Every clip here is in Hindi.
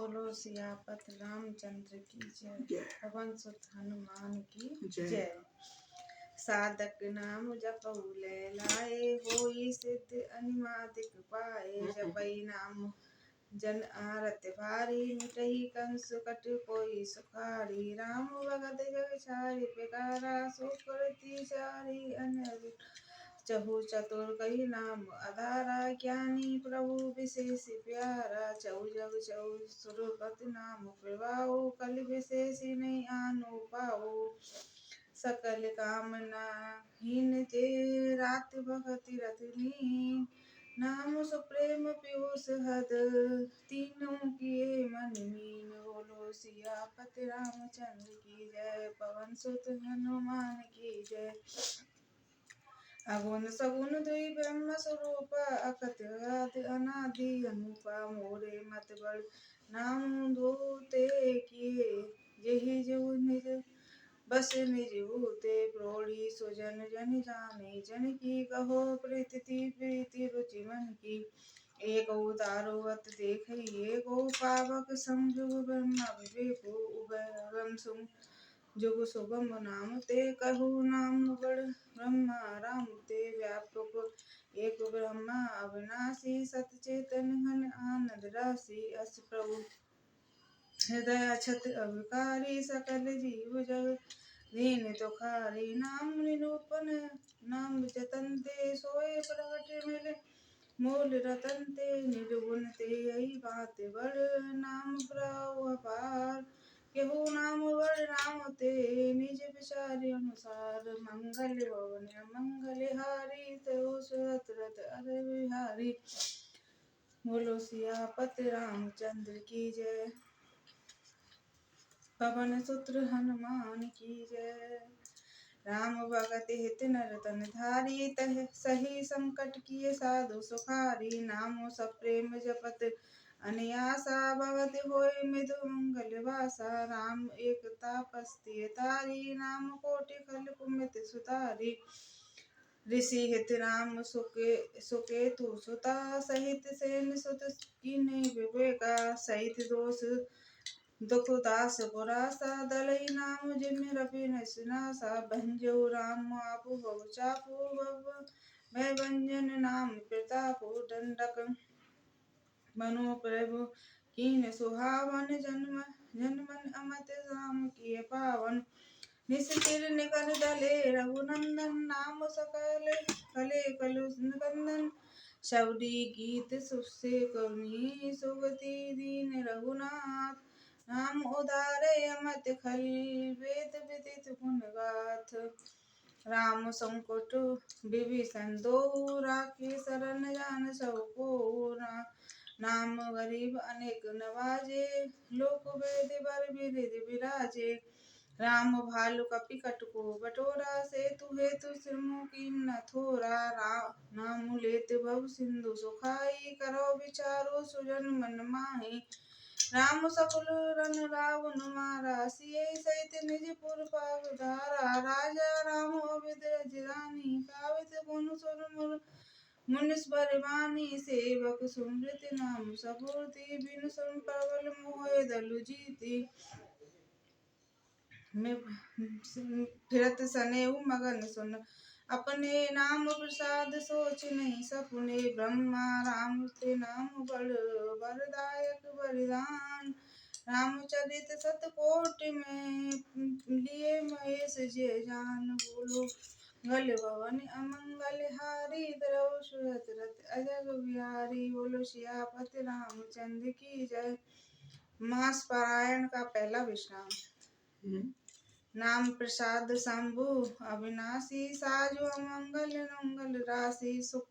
बोलो सियापत रामचंद्र की जय। पवन सुत हनुमान की जय। साधक नाम जपऊ लाए, होई सिद्ध अनिमादिक पाए। जपई नाम जन आरत भारी, मिटही कंस कट कोई सुखारी। राम भगत जग छारि पिकारा, सो करती चारि अनर चहु चतुर कही नाम आधारा। ज्ञानी प्रभु विशेष प्यारा, चहु जग चहु सुरपति नाम प्रभाऊ। कल विशेष नहीं आनो पाओ, सकल कामना हीन ते रात भगति रतनी। नाम सुप्रेम पीयूष हद, तीनों किए मन मीन। बोलो सियापति रामचंद्र की जय। पवन सुत हनुमान की जय। अगुन सगुन दुई ब्रह्म स्वरूप, अकथ आदि अनादि अनुपा। मोरे मत बड़ नाम धोते किए, जेहि जो निज बस निज भूते। प्रोढ़ी सुजन जन जाने, जन की कहो प्रीति प्रीति रुचि मन की। एक उतारो अत देखई एको, पावक समझु ब्रह्म विवेको। उभय सुम जुग सुगम नाम ते, कहु नाम बड़ ब्रह्मा राम ते। व्यापक एक ब्रह्मा अविनाशी, सत चेतन घन आनंद राशि। अस प्रभु हृदय अछत अविकारी, सकल जीव जग दीन दुखारी। नाम निरूपण नाम जतन ते, सोए प्रगट मिल मूल रतन ते। निर्गुण ते यही बात बड़, नाम प्रभु अपार। केहू नाम बड़ नाम ते, निज विचार अनुसार। मंगल भवन मंगल हारी, तेहु सुरत रत अर बिहारी। बोलो सियापति रामचंद्र की जय। पवन सुत हनुमान की जय। राम भगत हित नर तन धारी, तह सही संकट किए साधु सुखारी। नाम सप्रेम जपत अनियासा, भगत होय मृदु मंगल वासा। राम एक तापस्ती तारी, नाम कोटि खल कुमित सुतारी। ऋषि हित राम सुकेतु सुता, सहित सेन सुत कीन्ही विवेका। सहित दोष दुख दास पुरासा, दलई नाम जिम्न रवि नासा। भंजऊ राम आपु बहु चापु, भय भंजन नाम प्रतापु। दंडक मनो प्रभु कीन सुहावन, जन्मन अमत राम किए पावन। निस्तिर निकल दले रघुनंदन, नाम सकल कले कलु कंदन। शबरी गीत सुसे करुणी, सुगति दीन रघुनाथ। नाम उदारे अमत खल, वेद विदित गुण गाथ। राम संकट विभीषण दोहु, राखे शरण जान सब कोहु। नाम गरीब अनेक नवाजे, लोक वेद बर बिरिधि बिराजे। राम भालु कपि कटको बटोरा, सेतु हेतु श्रमु कीन थोरा। नाम लेत भव सिंधु सुखाई, करो विचारो सुजन मन माही। राम सकल रन रावण मारा, सिय सहित निज पुर पावधारा। राजा राम अवध राजधानी, पावित गुण सुर मुनिस बरवानी। सेवक सुमृति नाम सपुरती, बिनु सुन प्रबल मोहि दलु जीती। फिरत सनेहु मगन सुन, अपने नाम प्रसाद सोच नहीं सपुने। ब्रह्मा राम ते नाम बड़ वरदायक वरदान। रामचरित शतकोटि में, लिए महेश जे जान। बोलो मंगल भवन अमंगल हारी, द्रव सुरत रत अजग बिहारी। बोलो सियापति रामचंद्र की जय। मास पारायण का पहला विश्राम। नाम प्रसाद शंभु अविनाशी, साजो अमंगल मंगल राशि। सुख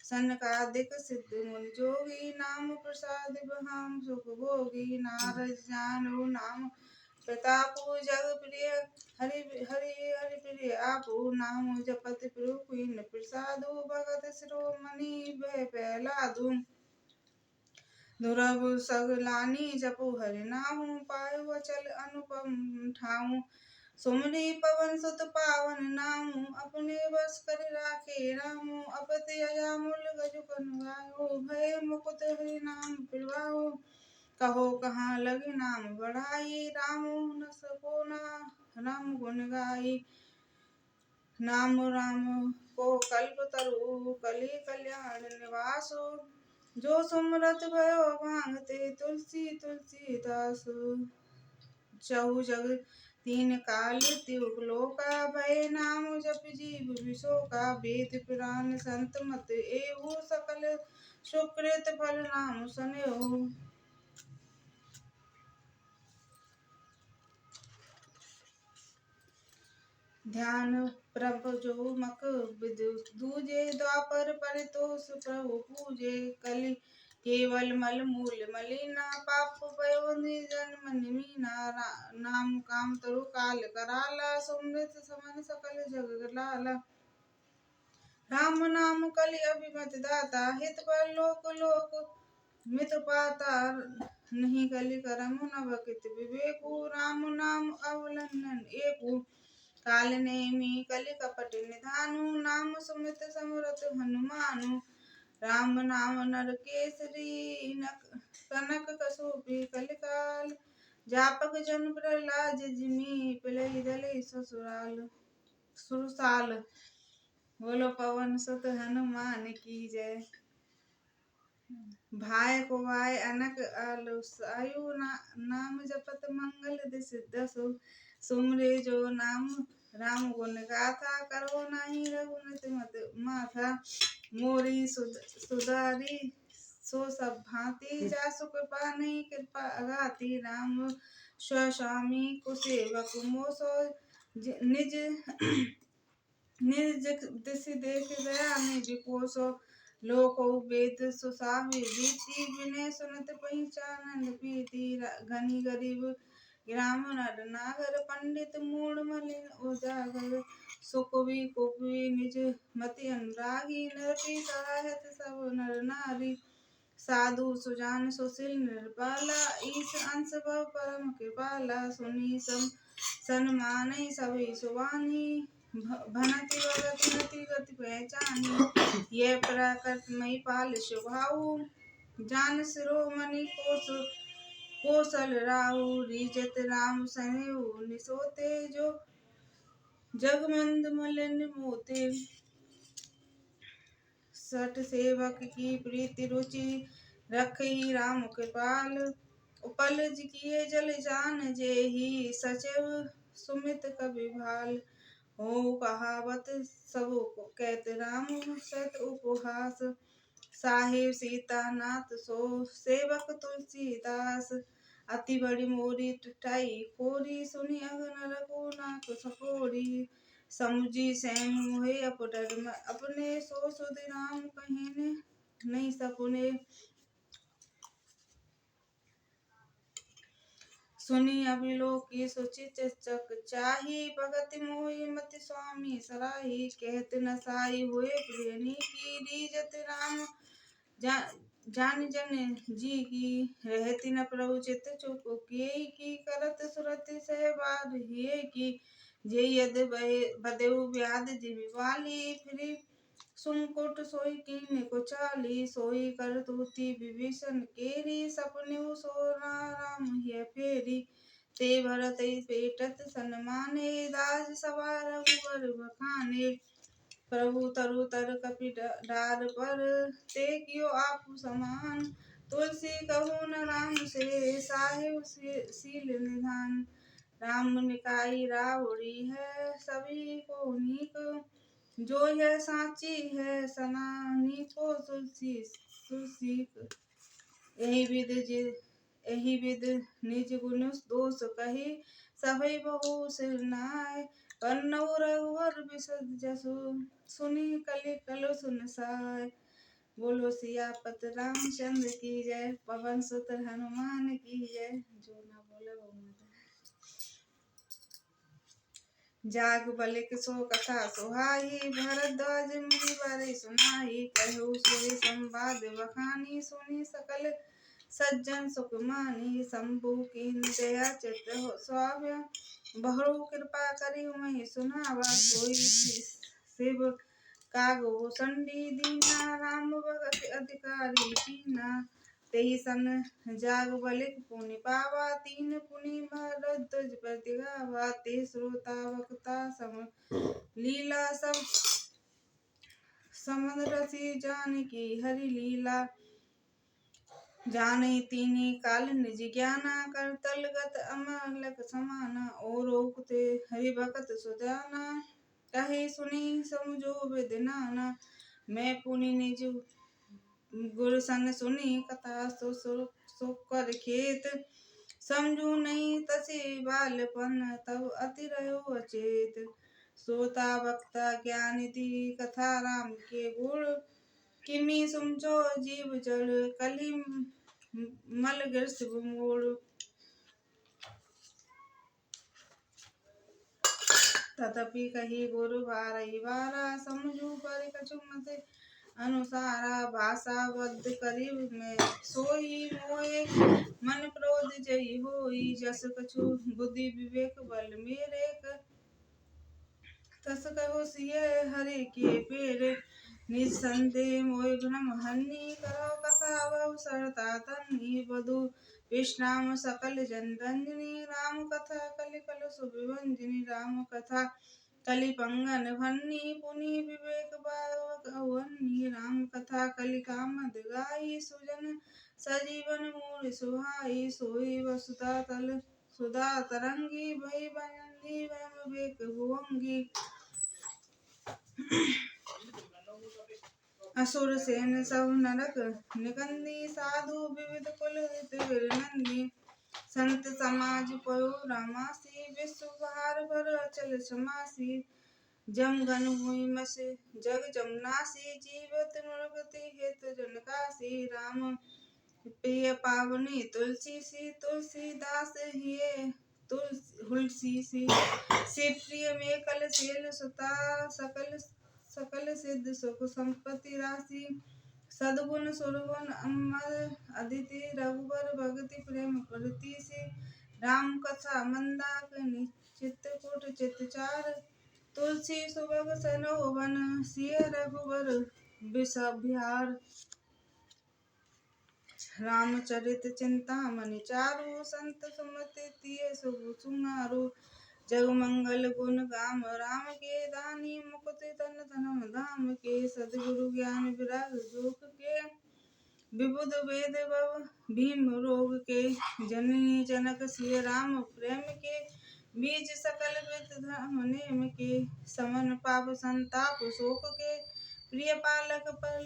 सनकादिक सिद्ध मुनि जोगी, नाम प्रसाद हम सुख भोगी। नारद जानहु नाम प्रतापु, जग प्रिय हरि हरि प्रिय आपु। नाम जपत प्रभु कीन प्रसादु, भगत शिरोमणि भय प्रहलादु। दुर्लभ सगलानी जपु हरि नामु, पायु अचल अनुपम ठाऊ। सुमरि पवन सुत पावन नामु, अपने बस कर राखे रामु। अपति अजामिल गजु कनु गायो, भय मुकुट हरि नाम प्रभाऊ। कहो कहाँ लगे नाम बढ़ाई, राम न सको ना राम गुण गाई। नाम राम को कल्प तरु कली कल्याण निवासो, जो सुमरत भयो भांगते तुलसी तुलसीदासु। चहु जग तीन काल त्रिलोक लोका, भय नाम जप जीव विशोका। वेद पुराण संत मत एहु, सकल सुकृत फल नाम सुनेहु। ध्यान प्रभ जो मक विदु दूजे, द्वापर परितोष प्रभु पूजे। कलि केवल मल मूल मलिना, पाप भयो निर्जन मन मीना। नाम काम तरु काल कराला, सुमृत समन सकल जग लाला। राम नाम कलि अभिमत दाता, हित पर लोक लोक मित पाता। नहीं कलि करम नभ कित विवेकु, राम नाम अवलंबन एकु। काल नेमि कलि कपट निधानु, नाम सुमित समरथ हनुमानु। राम नाम नर केसरी, कनक कसुपि कलिकाल। जापक जन प्रहलाद जिमि, पिलइ दलइ सुरसाल। बोलो पवन सुत हनुमान की जय। भाय को भाय अनक आयु, नाम जपत मंगल दिस दसु। सुमरे जो नाम राम गुण गाथा, करो नहीं रघुनत मत माथा। मोरी सुधारी सो सब भांति, जासु कृपा नहीं कृपा अगाती। राम स्वस्वामी कुसेवक मोसो, निज निज दिस देख दया निधि कोसो। लोको वेद सुसाहि रीति, विनय सुनत पहिचानन प्रीति। घनी गरीब ग्राम नर नागर, पंडित मूढ़ मलिन उजागर। सुकवि कुकवि निज मति अनुरागी, नरपति सहायत सब नर नारी। साधु सुजान सुशील नृपाला, ईश अंश भव परम कृपाला। सुनी सन्मानै सभै सुबानी, भनति भगति नति गति पहचानी। ये प्रकृत मई पाल स्वभाव, जान शिरोमणि कौशल राहु। रीजत राम सनेहु निसोते, जो जगमंद मलिन मोते। सठ सेवक की प्रीति रुचि, रखहि राम कृपाल। उपलज किए जल जान, जेहि सचिव सुमित कबि भाल। हो कहावत सब कहत राम, सत उपहास। साहेब सीता नाथ सो, सेवक तुलसीदास। अति बड़ी मोरी टूटाई खोरी, सुनि अगन रघुनाथ सकोरी। समुझी सैम मोहे अपडर अपने, सो सुध राम कहें नहीं सपुने। सुनी अभिलोकी सुचित चक चाही, भगति मोहि मति स्वामी सराही। कहत न साई हुए प्रियनी की, रीजत राम जान जन जी की। रहती न प्रभु चित चुप किए की, करत सुरति सहबाद हिये की। जे यद बदेउ व्याध जिमि वाली, फिरि सुमकुट सोई कीन्ह कुचाली। सोई करतूति विभीषण केरी, सपनेउ सो राम हिय फेरी। ते भरत पेटत सन्माने, राज सभा रघुबर बखाने। प्रभु तरु तर कपि डार पर, ते कियो आपु समान। तुलसी कहु न राम से, साहेब सील निधान। राम निकाई राउरी है, सभी को नीक। जो यह साची है सनानी को, तुलसी। एहि विद निज गुण दोष कही, सभै बहु सिर नाय। कन्नौ रघुवर बिसद जसु, सुनि कलि कलु सुन साय। बोलो सियापत रामचंद्र की जय। पवन सुत हनुमान की जय। जो ना बोले वो मर जाग बलिक सो कथा सुहाई, भरद्वाज मुनि बारै सुनाई। कहु सोई संवाद बखानी, सुनी सकल सज्जन सुख मानी। शंभु कीन दया चित्र स्वाभ्य, बहु कृपा करि महि सुनावा। सोई शिव कागो संडी दीना, राम भगत अधिकारी कीना। तेहि सन जाग बलिक पुनि पावा, तीन पुनि भरद्वाज प्रति गावा। ते श्रोता वक्ता सम लीला, सब समन रसी जानकी हरि लीला। जाने तीनी काल निज ज्ञाना, करतल गत अमलक समाना। और ओकते हरि भगत सुजाना, कहे सुनी समझो विधि नाना। मैं पुनि निज गुर सन सुनी, कथा सो कर खेत। समझू नहीं तसे बालपन, तब अति रहो अचेत। श्रोता वक्ता ज्ञानी ती कथा राम के गुण। किमि सुमचो जीव जड़, कलि मल ग्रस मोड़। तथापि कही गुरु बारही बारा, समझू पर कछु मत अनुसारा। भाषा बद्ध करिब में सोई, मोए मन क्रोध जई होई। जस कछु बुद्धि विवेक बल मेरे, तस कहो सिय हरि के पेरे। निसंदेह मोय भ्रम हन्नी, करो कथा बहु सरता तन्नी। बधु विश्राम सकल जन रंजनी, राम कथा कलि कलुष विभंजनी। राम कथा कलि पंगन भन्नी, पुनि विवेक बावक अवन्नी। राम कथा कलि कामद गाई, सुजन सजीवन मूल सुहाई। सोई वसुधा तल सुधा तरंगी, भई बंदी ब्रह्म विवेक भुवंगी। असुर सेन सब नरक निकंदी, साधु विविध कुल हित नंदी। संत समाज पयो रामासी, विश्व भार भर अचल समासी। जम गन हुई मस जग जमनासी, जीवत मृगति हेत जनकासी। राम प्रिय पावनी तुलसी सी, तुलसीदास हिये हुलसी सी। शिव प्रिय में कल सेल सुता, सकल सिद्ध सुख संपत्ति राशि। सद्गुण सुरगुण अमर अदिति, रघुबर भगति प्रेम प्रतीसि। राम कथा मंदाकिनी चित्रकूट चितचार, तुलसी सुभग सनोवन, सिय रघुबर बिसबिहार। रामचरित चिंतामणि चारु, संत सुमति तिय शुभ सुमारु। जग मंगल गुण गाम राम के, दानी मुकुति तन धनम धाम के। सद्गुरु ज्ञान विराग जोग के, विबुध वेद भव भीम रोग के। जननी जनक सिय राम प्रेम के, बीज सकल विद धर्म नेम के। समन पाप संताप शोक के, प्रिय पालक पर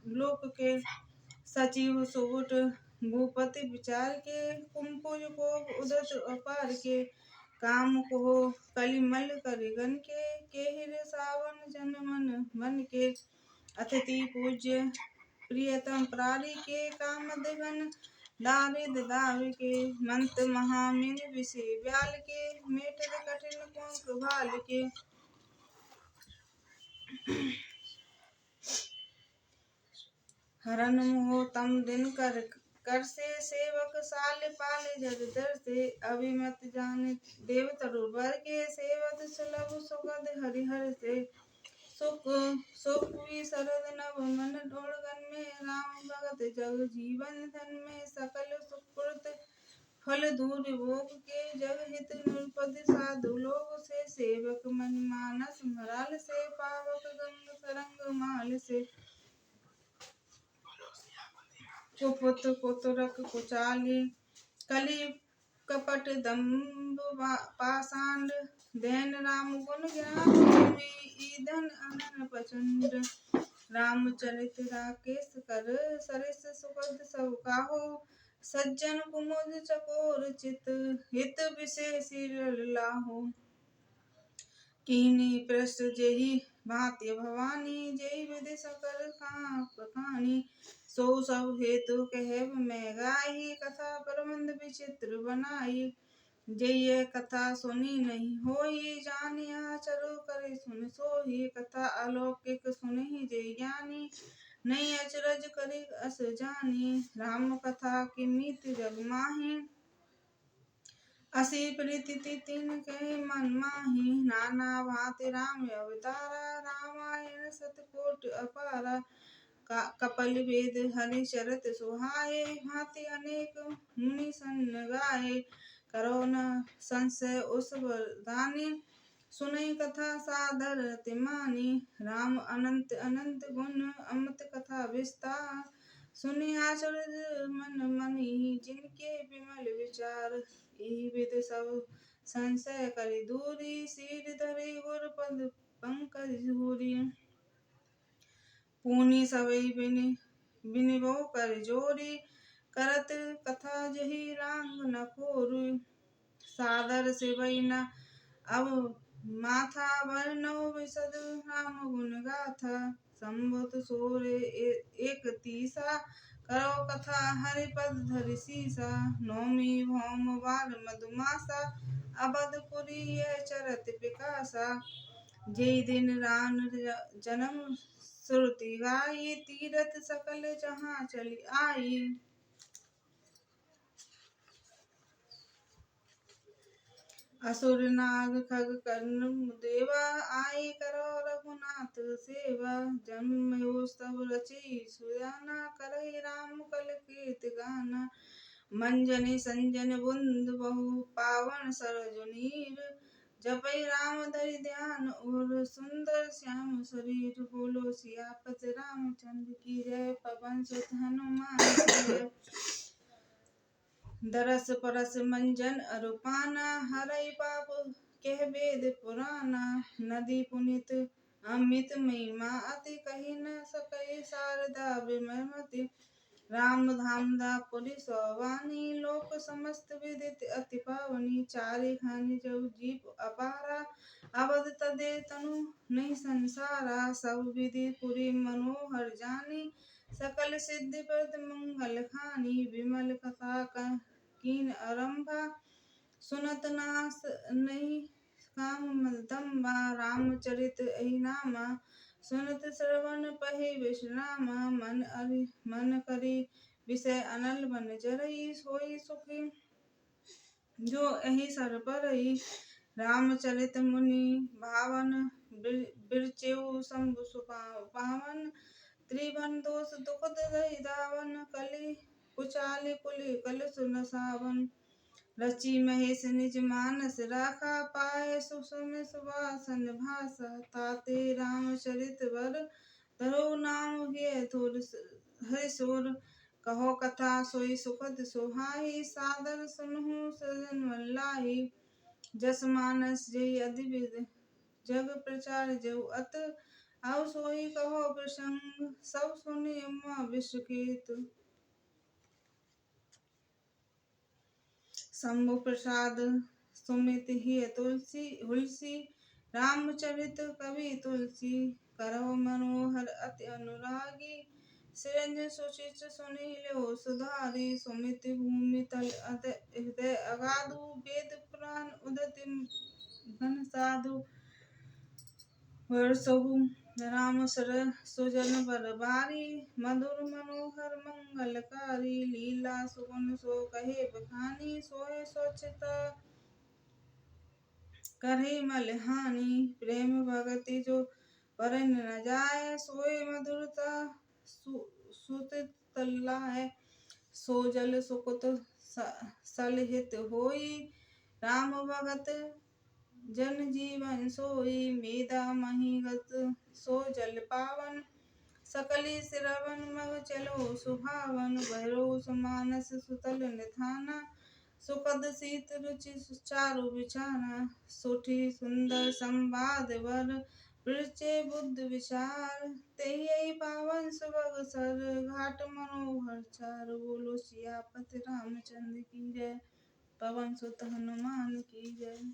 लोक के। सचिव सुबुट भूपति विचार के, कुंभुज कोप उदत अपार के। काम को कलिमल करिगन के, केहिर सावन जन मन के। अतिथि पूज्य प्रियतम प्रारी के, कामदगन दारिद दाव के। मंत महामिन विषय व्याल के, मेटर कठिन कुंक भाल के। हरन मोह तम दिन कर से, सेवक साल पाल जग दर से। अभिमत जान देव तरुबर के, सेवत सुलभ सुगध हरिहर से। सुखवी शरद नव मन डोळगन में, राम भगत जग जीवन धन में। सकल सुकृत फल दूर भोग के, जग हित नृपति साधु लोग से। सेवक मन मानस मराल से, पावक गंग तरंग माल से। कुपुत कुतुरक कुचाली, कली कपट दंभ पाषांड। देन राम गुण ज्ञान, ईंधन अनन प्रचंड। रामचरित राकेश कर, सरिस सुगध सब काहू। सज्जन कुमुद चकोर चित, हित विशेष लाहू। कीनी पृष्ठ जेहि भांति भवानी, जेहि विधि सकल कहानी। सो सब हेतु कहब मैं गाई, कथा प्रबंध विचित्र बनाई। जय कथा सुनी नहीं होई, जानिया चरु करे सुन सोई। कथा अलौकिक सुनहि जय ज्ञानी, नहीं अचरज करे अस जानी। राम कथा किमित जग माही, असी प्रीति तिन के मन माही। नाना भांति राम अवतारा, रामायण सतकोट अपारा। कपल वेद हरि शरत सुहाए, भांति अनेक मुनि सन गाए। करो न संशय उस वरदानी, सुनई कथा सादर अति मानी। राम अनंत अनंत गुण अमृत कथा विस्तार, सुनि आश्चर्य मन मनि जिनके विमल विचार। एहि विधि सब संशय करि दूरी, सिर धरि गुर पद पंकज धूरी। पुनि सबई बिनिबो कर जोरी, करत कथा जही रांग न कोरी। सादर सेवई न अब माथा, वर्णो विशद राम गुण गाथा। संबत सोर एक तीसा, करो कथा हरिपद धरि सीसा। नौमी भौम बार मधुमासा, अवधपुरी यह चरत पिकासा। जेहि दिन राम जन्म श्रुति गाई, तीरथ सकल जहाँ चली आई। असुर नाग खग कर्ण देवा, आई करो रघुनाथ सेवा। जन्मयो सब रचि सुजाना, करहि राम कल कीर्ति गाना। मंजनि संजन बुंद बहु पावन सरजु नीर, जपै राम धरि ध्यान और सुंदर श्याम शरीर। बोलो सियापति रामचंद्र की जय, पवन सुत हनुमान की जय। दरस परस मंजन अरुपाना, हरई पाप कह वेद पुराना। नदी पुनित अमित महिमा अति, कही न सकै शारदा विमति। राम धाम पुरि सौवानी, लोक समस्त विदित अति पावनी। चारि खानि जब जीप अपारा, अवध तदे तनु नहीं संसारा। सब विधि पुरि मनोहर जानी, सकल सिद्धि प्रद मंगल खानी। विमल कथा कीन आरंभा, सुनत नास नहीं काम मदम्बा। रामचरित एहि नामा, सुनत श्रवण पहि विश्रामा। मन करि विषय अनल बन जरई, सोई सुखी जो एहि सर परई। रामचरित मुनि भावन, बिरचेउ शंभु पावन। त्रिभुवन दोष दुखद दहि दावन, कलि कुचाली कुलि कलुष नसावन। रचि महेश निज मानस राखा, पाए सुसुम सुभाषन भाषा। ताते रामचरित वर, धरो नाम हरिशोर। कहो कथा सोई सुखद सोहाई, सादर सुनहु सजन वल्लाही। जस मानस जय अद्भुत जग प्रचार जयु अत, आओ सोई कहो प्रसंग सब सुनि उमा विस्मित। शंभु प्रसाद सुमित हिय तुलसी हुलसी, रामचरित कवि तुलसी। करहु मनोहर अति अनुरागी, सिरंज सुशिच सुनि ल्यो सुधारी। सुमित भूमि तल हृदय अगाधु, वेद पुराण उदति घन साधु। वर्षहु राम सुजन बर बारी, मधुर मनोहर मंगलकारी। लीला सुगुन सो कहे बखानी, सोए स्वच्छता करहि मल हानि। प्रेम भगति जो परन न जाय, सोए मधुरता सुत लाय। सो जल सुकृत सलहित होई, राम भगत जन जीवन सोई। मेधा मही गत सो जल पावन, सकली श्रवण मग चलो सुहावन। भैरो मानस सुतल निधाना, सुखद शीत रुचि चारु बिछाना। सुठी सुंदर संवाद वर, बिरचे बुद्ध विचार। तेहि पावन सुभग सर, घाट मनोहर चार। बोलो सियापति रामचंद्र की जय, पवन सुत हनुमान की जय।